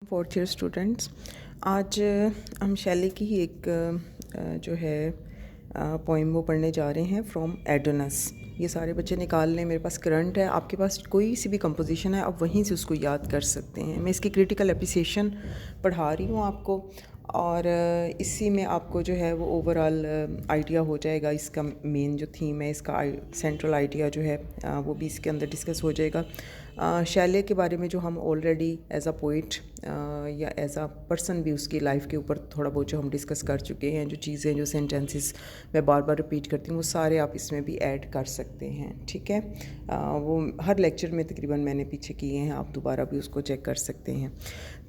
Fourth year students, आज हम शैली की ही एक जो है पोइम वो पढ़ने जा रहे हैं फ्रॉम एडोनस। ये सारे बच्चे निकाल लें, मेरे पास करंट है, आपके पास कोई सी भी कंपोजिशन है आप वहीं से उसको याद कर सकते हैं। मैं इसकी क्रिटिकल एप्रिसिएशन पढ़ा रही हूँ आपको, और इसी में आपको जो है वो ओवरऑल आइडिया हो जाएगा। इसका मेन जो थीम है, इसका सेंट्रल आइडिया जो है वो भी इसके अंदर डिस्कस हो जाएगा। शैले के बारे में जो हम ऑलरेडी एज अ पोइट या एज अ पर्सन भी उसकी लाइफ के ऊपर थोड़ा बहुत जो हम डिस्कस कर चुके हैं, जो चीज़ें जो सेंटेंसेस मैं बार बार रिपीट करती हूँ, वो सारे आप इसमें भी ऐड कर सकते हैं। ठीक है, वो हर लेक्चर में तकरीबन मैंने पीछे किए हैं, आप दोबारा भी उसको चेक कर सकते हैं।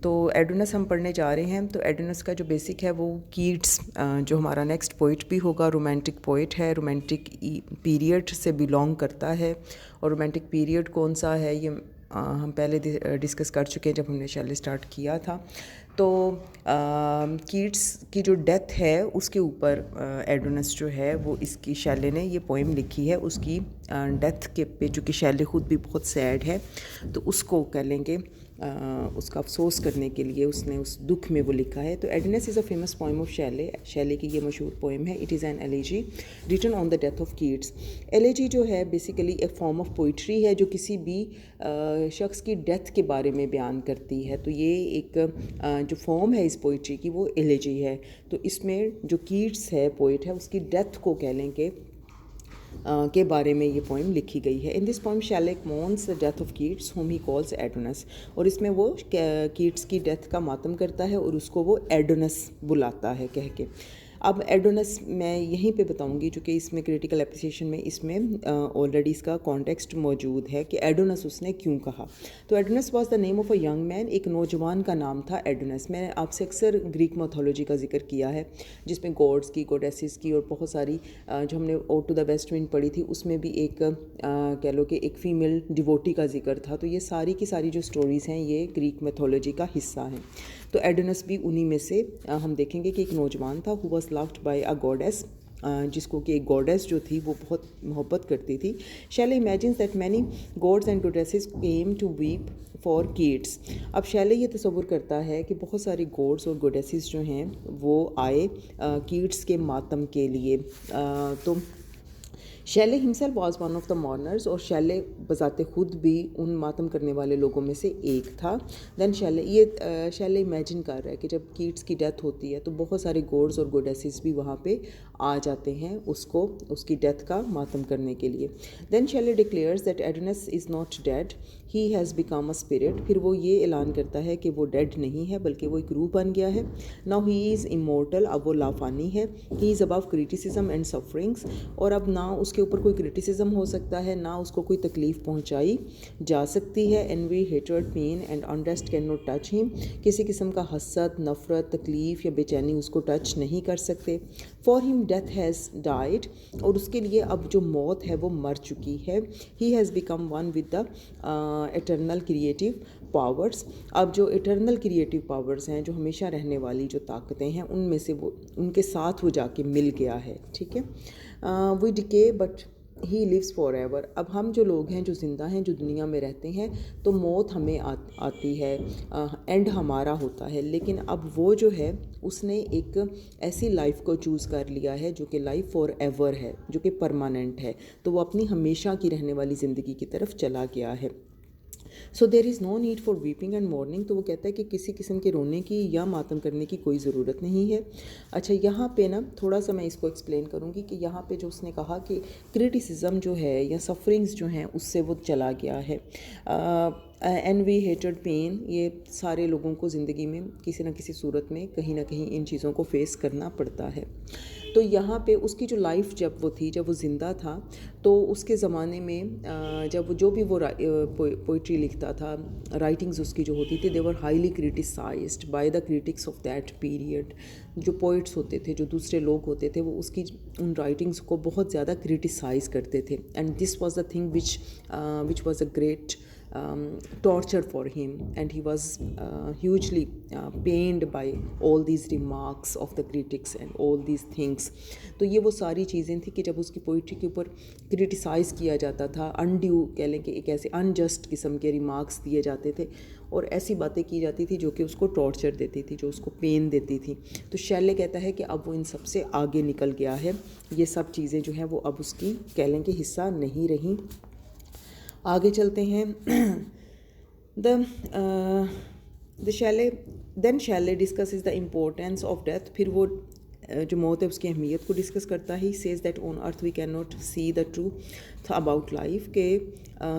तो एडोनस हम पढ़ने जा रहे हैं। तो एडोनस का जो बेसिक है वो कीट्स, जो हमारा नेक्स्ट पोइट भी होगा, रोमांटिक पोइट है, रोमांटिक पीरियड से बिलोंग करता है। और रोमांटिक पीरियड कौन सा है ये हम पहले डिस्कस कर चुके हैं जब हमने शैले स्टार्ट किया था। तो कीट्स की जो डेथ है उसके ऊपर एडोनस जो है वो इसकी शैले ने ये पोइम लिखी है उसकी डेथ के पे, जो कि शैले ख़ुद भी बहुत सैड है, तो उसको कह लेंगे उसका अफसोस करने के लिए उसने उस दुख में वो लिखा है। तो Adonais is a famous poem of Shelley. Shelley की ये मशहूर पोइम है। It is an elegy written on the death of Keats. Elegy जो है बेसिकली एक फॉर्म ऑफ पोइट्री है जो किसी भी शख्स की डेथ के बारे में बयान करती है। तो ये एक जो फॉर्म है इस पोइट्री की वो एलेजी है। तो इसमें जो कीट्स है पोइट है उसकी डेथ को कह लें कि के बारे में ये पोइम लिखी गई है। In this poem Shelley mourns the death of Keats whom he calls Adonais. और इसमें वो कीट्स की डेथ का मातम करता है और उसको वो एडोनस बुलाता है कह के। अब एडोनस मैं यहीं पे बताऊंगी, जो कि इसमें क्रिटिकल एप्रिसिएशन में इसमें ऑलरेडी इसका कॉन्टेक्स्ट मौजूद है कि एडोनस उसने क्यों कहा। तो Adonais was the name of a young man. एक नौजवान का नाम था एडोनस। मैंने आपसे अक्सर ग्रीक मैथोलॉजी का जिक्र किया है, जिसमें गॉड्स की, गॉडेसेस की और बहुत सारी जो हमने ode to the west wind पढ़ी थी उसमें भी एक कह लो कि एक फ़ीमेल डिवोटी का जिक्र था। तो ये सारी की सारी जो स्टोरीज़ हैं ये ग्रीक मैथोलॉजी का हिस्सा हैं। तो एडोनस भी उन्हीं में से हम देखेंगे कि एक नौजवान था who was loved by a goddess, जिसको कि एक गॉडेस जो थी वो बहुत मोहब्बत करती थी। Shelley imagines that many gods and goddesses came to weep for Keats. अब शैले ये तस्वुर करता है कि बहुत सारी गॉड्स और गॉडेसेस जो हैं वो आए कीट्स के मातम के लिए। तो Shelley himself was one of the mourners, और शैले बजाते खुद भी उन मातम करने वाले लोगों में से एक था। देन शैले इमेजिन कर रहा है कि जब कीट्स की डेथ होती है तो बहुत सारे गॉड्स और गॉडेसेस भी वहाँ पे आ जाते हैं उसको उसकी डेथ का मातम करने के लिए। Then Shelley declares that Adonais is not dead, he has become a spirit. फिर वो ये ऐलान करता है कि वो डेड नहीं है बल्कि वो एक रूह बन गया है। नाउ ही इज़ इमोर्टल, अब वो लाफानी है। He is above criticism and sufferings, और अब ना उसके ऊपर कोई क्रिटिसिज्म हो सकता है ना उसको कोई तकलीफ़ पहुंचाई जा सकती है। Envy, hatred, pain and unrest can not touch him. किसी किस्म का हसद, नफ़रत, तकलीफ़ या बेचैनी उसको टच नहीं कर सकते। For him death has died, और उसके लिए अब जो मौत है वो मर चुकी है। ही has become one with the eternal creative powers. अब जो इटर्नल क्रिएटिव पावर्स हैं, जो हमेशा रहने वाली जो ताकतें हैं, उनमें से वो उनके साथ वो जाके मिल गया है। ठीक है, we decay but he lives for ever. अब हम जो लोग हैं, जो ज़िंदा हैं, जो दुनिया में रहते हैं, तो मौत हमें आती है, एंड हमारा होता है। लेकिन अब वो जो है उसने एक ऐसी लाइफ को चूज़ कर लिया है जो कि लाइफ फॉर एवर है, जो कि परमानेंट है। तो वो अपनी हमेशा की रहने वाली ज़िंदगी की तरफ चला गया है। So there is no need for weeping and mourning. तो वो कहता है कि किसी किस्म के रोने की या मातम करने की कोई ज़रूरत नहीं है। अच्छा, यहाँ पे ना थोड़ा सा मैं इसको एक्सप्लेन करूँगी कि यहाँ पे जो उसने कहा कि क्रिटिसिज्म जो है या सफरिंग्स जो हैं उससे वो चला गया है। एनवी, हेटेड, पेन, ये सारे लोगों को ज़िंदगी में किसी न किसी सूरत में कहीं ना कहीं इन चीज़ों को फेस करना पड़ता है। तो यहाँ पे उसकी जो लाइफ जब वो ज़िंदा था, तो उसके ज़माने में जब जो भी वो पोइट्री लिखता था, राइटिंग्स उसकी जो होती थी, they were highly criticised by the critics of that period. जो पोइट्स होते थे, जो दूसरे लोग होते थे, वो उसकी उन राइटिंग्स को बहुत ज़्यादा क्रिटिसाइज़ करते थे। And this was the thing which was a great torture for him, and he was hugely pained by all these remarks of the critics and all these things. तो ये वो सारी चीज़ें थी कि जब उसकी पोइट्री के ऊपर क्रिटिसाइज़ किया जाता था, अनड्यू कह लें कि एक ऐसे अनजस्ट किस्म के रिमार्क्स दिए जाते थे और ऐसी बातें की जाती थी जो कि उसको टॉर्चर देती थी, जो उसको पेन देती थी। तो शैले कहता है कि अब वो इन सब से आगे निकल गया है, ये सब चीज़ें जो हैं वो अब उसकी कह लें कि हिस्सा नहीं रहीं। आगे चलते हैं। The Shelley discuss is the importance of death. फिर वो जो मौत है उसकी अहमियत को डिस्कस करता है। Says that on earth we can not see the truth about life, के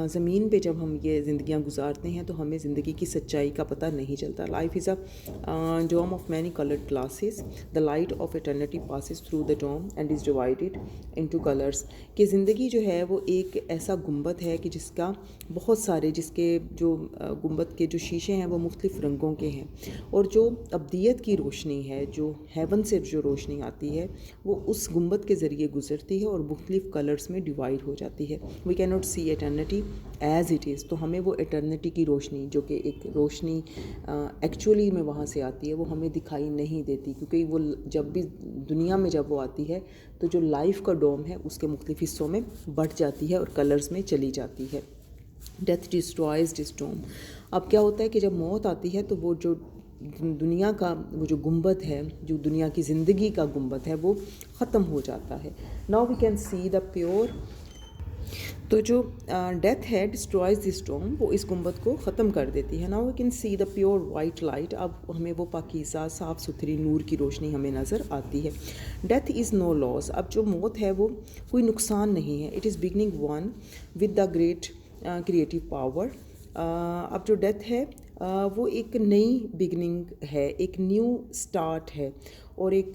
ज़मीन पे जब हम ये ज़िंदगियाँ गुजारते हैं तो हमें ज़िंदगी की सच्चाई का पता नहीं चलता। Life is a dome of many coloured glasses, the light of eternity passes through the dome and is divided into colours. कि ज़िंदगी जो है वो एक ऐसा गुंबद है कि जिसका बहुत सारे जिसके जो गुंबद के जो शीशे हैं वो मुख्तलिफ़ रंगों के हैं, और जो अब्दियत की रोशनी है, जो हेवन से जो रोशनी आती है, वो उस गुंबद के ज़रिए गुजरती है और मुख्तलिफ़ कलर्स में डिवाइड हो जाती है। We can not see eternity as it is. तो हमें वो एटर्निटी की रोशनी, जो कि एक रोशनी एक्चुअली में वहाँ से आती है, वो हमें दिखाई नहीं देती, क्योंकि वो जब भी दुनिया में जब वो आती है तो जो लाइफ का डोम है उसके मुख्तलिफ़ हिस्सों में बढ़ जाती है और कलर्स में चली जाती है। डेथ डिस्ट्रॉयज दिस डोम। अब क्या होता है कि जब मौत आती है तो वो जो दुनिया का वो जो गुंबद है, जो दुनिया की ज़िंदगी का गुंबद है, वो ख़त्म हो जाता है। Now we can see the pure. तो जो डेथ है डिस्ट्रॉयज दिस डोम, वो इस गुंबद को ख़त्म कर देती है। Now we can see the pure white light. अब हमें वो पाकीज़ा साफ़ सुथरी नूर की रोशनी हमें नज़र आती है। Death is no loss. अब जो मौत है वो कोई नुकसान नहीं है। It is beginning one with the great creative power. अब जो डेथ है वो एक नई बिगनिंग है, एक न्यू स्टार्ट है और एक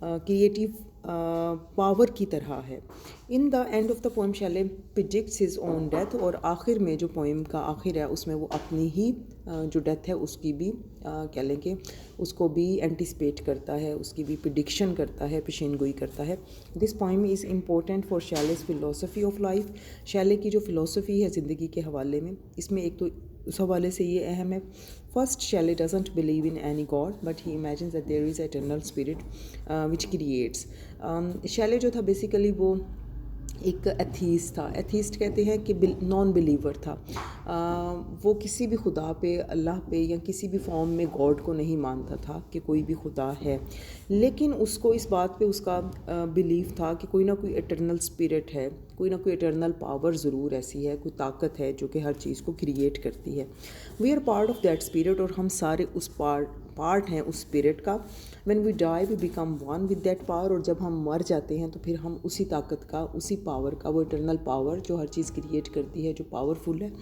क्रिएटिव पावर की तरह है। In the end of the poem Shelley predicts his own death. और आखिर में जो पोएम का आखिर है उसमें वो अपनी ही जो डेथ है उसकी भी कह लें कि उसको भी एंटिसिपेट करता है, उसकी भी प्रिडिक्शन करता है, पेशेनगोई करता है। This poem is important for Shelley's philosophy of life. Shelley की जो फ़िलोसफ़ी है ज़िंदगी के हवाले में, इसमें एक तो उस हवाले से ये अहम है। First, Shelley doesn't believe in any god but he imagines that there is eternal spirit which creates. Shelley जो था बेसिकली वो एक एथीस्ट था। एथीस्ट कहते हैं कि नॉन बिलीवर था। वो किसी भी खुदा पे, अल्लाह पे या किसी भी फॉर्म में गॉड को नहीं मानता था कि कोई भी खुदा है, लेकिन उसको इस बात पे उसका बिलीव था कि कोई ना कोई एटर्नल स्पिरिट है, कोई ना कोई एटर्नल पावर ज़रूर ऐसी है, कोई ताकत है जो कि हर चीज़ को क्रिएट करती है। We are part of that spirit, और हम सारे उस पार्ट हैं उस स्पिरिट का। When we die we become one with that power. और जब हम मर जाते हैं तो फिर हम उसी ताकत का, उसी पावर का, वो इटरनल पावर जो हर चीज़ क्रिएट करती है, जो पावरफुल है,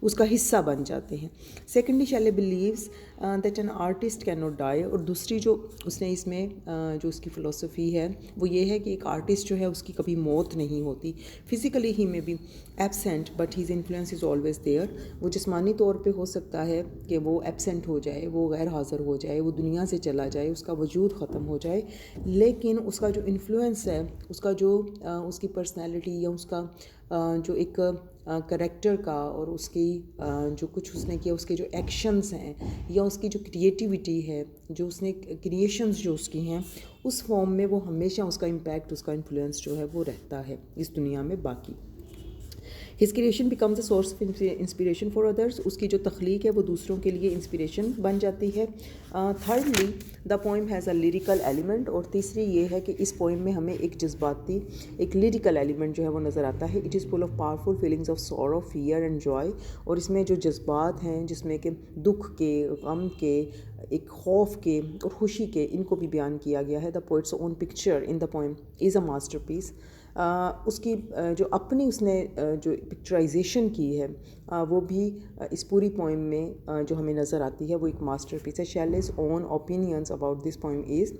उसका हिस्सा बन जाते हैं। Secondly, Shelley believes that an artist can not die. और दूसरी जो उसने इसमें जो उसकी फ़िलोसफी है वो ये है कि एक आर्टिस्ट जो है उसकी कभी मौत नहीं होती। Physically he may be absent but his influence is always there. वो जिस्मानी तौर पे हो सकता है कि वो एब्सेंट हो जाए, वो गैर हाज़िर हो जाए, वो दुनिया से चला जाए, उसका वजूद ख़त्म हो जाए, लेकिन उसका जो इन्फ्लुएंस है, उसका जो उसकी पर्सनैलिटी या उसका जो एक करैक्टर का और उसकी जो कुछ उसने किया, उसके जो एक्शंस हैं या उसकी जो क्रिएटिविटी है, जो उसने क्रिएशंस जो उसकी हैं, उस फॉर्म में वो हमेशा उसका इम्पैक्ट, उसका इन्फ्लुएंस जो है वो रहता है इस दुनिया में बाकी। His creation becomes a source of inspiration for others. उसकी जो तख्लीक है वो दूसरों के लिए इंस्पिरेशन बन जाती है। Thirdly, the poem has a lyrical element. और तीसरी ये है कि इस पोइम में हमें एक जज्बाती, एक लिरिकल एलिमेंट जो है वो नज़र आता है। It is full of powerful feelings of sorrow, fear and Joy. और इसमें जो जज्बात हैं, जिसमें कि दुख के, गम के, एक खौफ के और खुशी के, इनको भी बयान किया गया है। The poets own picture in the poem is a masterpiece. उसकी जो अपनी उसने जो पिक्चराइजेशन की है वो भी इस पूरी पोइम में जो हमें नज़र आती है वो एक मास्टरपीस है। Shelley's own opinions about this poem is,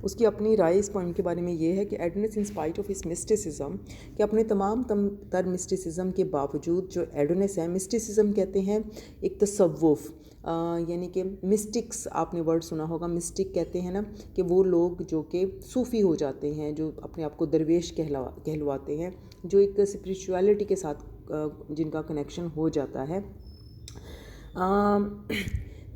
उसकी अपनी राय इस पोइम के बारे में ये है कि Adonis in spite of his mysticism, कि अपने तमाम तर मिस्टिसिज्म के बावजूद जो एडोनिस है, मिस्टिसिज्म कहते हैं एक तसव्वुफ़, यानी कि मिस्टिक्स, आपने वर्ड सुना होगा, मिस्टिक कहते हैं ना कि वो लोग जो कि सूफ़ी हो जाते हैं, जो अपने आप को दरवेश कहलवाते हैं, जो एक स्पिरिचुअलिटी के साथ जिनका कनेक्शन हो जाता है।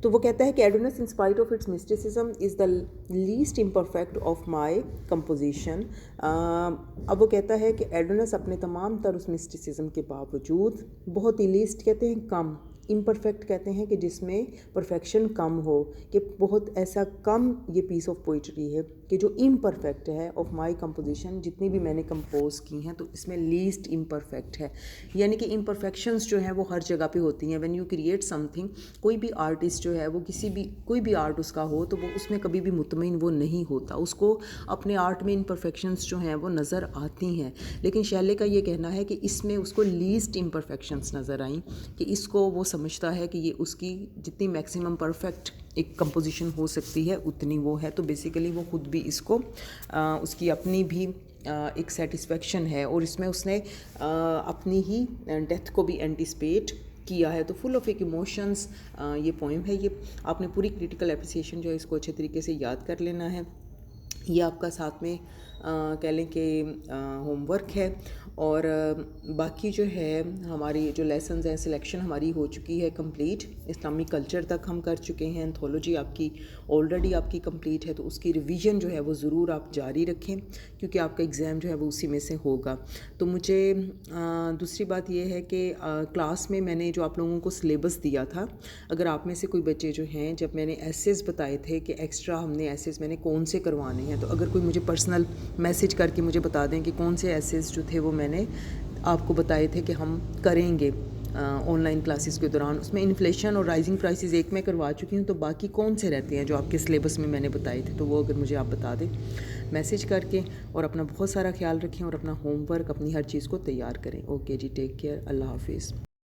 तो वो कहता है कि Adonais in spite of its mysticism is the least imperfect of my composition. अब वो कहता है कि एडोनस अपने तमाम तर उस मिस्टिसिज्म के बावजूद बहुत ही लीस्ट कहते हैं कम, इम्परफेक्ट कहते हैं कि जिसमें परफेक्शन कम हो, कि बहुत ऐसा कम ये पीस ऑफ पोइट्री है कि जो इम्परफेक्ट है ऑफ माई कंपोजिशन, जितनी भी मैंने कंपोज की हैं तो इसमें लीस्ट इम्परफेक्ट है। यानी कि इम्परफेक्शंस जो हैं वो हर जगह पे होती हैं। व्हेन यू क्रिएट समथिंग, कोई भी आर्टिस्ट जो है वो कोई भी आर्ट उसका हो तो वो उसमें कभी भी मुतमईन वो नहीं होता, उसको अपने आर्ट में इम्परफेक्शंस जो हैं वो नज़र आती हैं। लेकिन शैले का ये कहना है कि इसमें उसको लीस्ट इम्परफेक्शंस नज़र आई, कि इसको वो समझता है कि ये उसकी जितनी मैक्सिमम परफेक्ट एक कंपोजिशन हो सकती है उतनी वो है। तो बेसिकली वो ख़ुद भी इसको उसकी अपनी भी एक सेटिस्फेक्शन है, और इसमें उसने अपनी ही डेथ को भी एंटिसिपेट किया है। तो फुल ऑफ एक इमोशंस ये पोइम है। ये आपने पूरी क्रिटिकल एप्रिसिएशन जो है इसको अच्छे तरीके से याद कर लेना है। ये आपका साथ में कह लें कि होमवर्क है। और बाकी जो है हमारी जो लेसन्स हैं, सिलेक्शन हमारी हो चुकी है कंप्लीट। इस्लामी कल्चर तक हम कर चुके हैं, एंथोलॉजी आपकी ऑलरेडी आपकी कंप्लीट है। तो उसकी रिवीजन जो है वो ज़रूर आप जारी रखें, क्योंकि आपका एग्ज़ाम जो है वो उसी में से होगा। तो मुझे दूसरी बात ये है कि क्लास में मैंने जो आप लोगों को सिलेबस दिया था, अगर आप में से कोई बच्चे जो हैं, जब मैंने एसेस बताए थे कि एक्स्ट्रा हमने एसेस मैंने कौन से करवाने हैं, तो अगर कोई मुझे पर्सनल मैसेज करके मुझे बता दें कि कौन से एसेस जो थे वो मैंने आपको बताए थे कि हम करेंगे ऑनलाइन क्लासेस के दौरान। उसमें इन्फ्लेशन और राइजिंग प्राइसेस एक मैं करवा चुकी हूँ, तो बाकी कौन से रहते हैं जो आपके सिलेबस में मैंने बताए थे, तो वो अगर मुझे आप बता दें मैसेज करके। और अपना बहुत सारा ख्याल रखें और अपना होमवर्क, अपनी हर चीज़ को तैयार करें। ओके जी, टेक केयर, अल्लाह हाफिज़।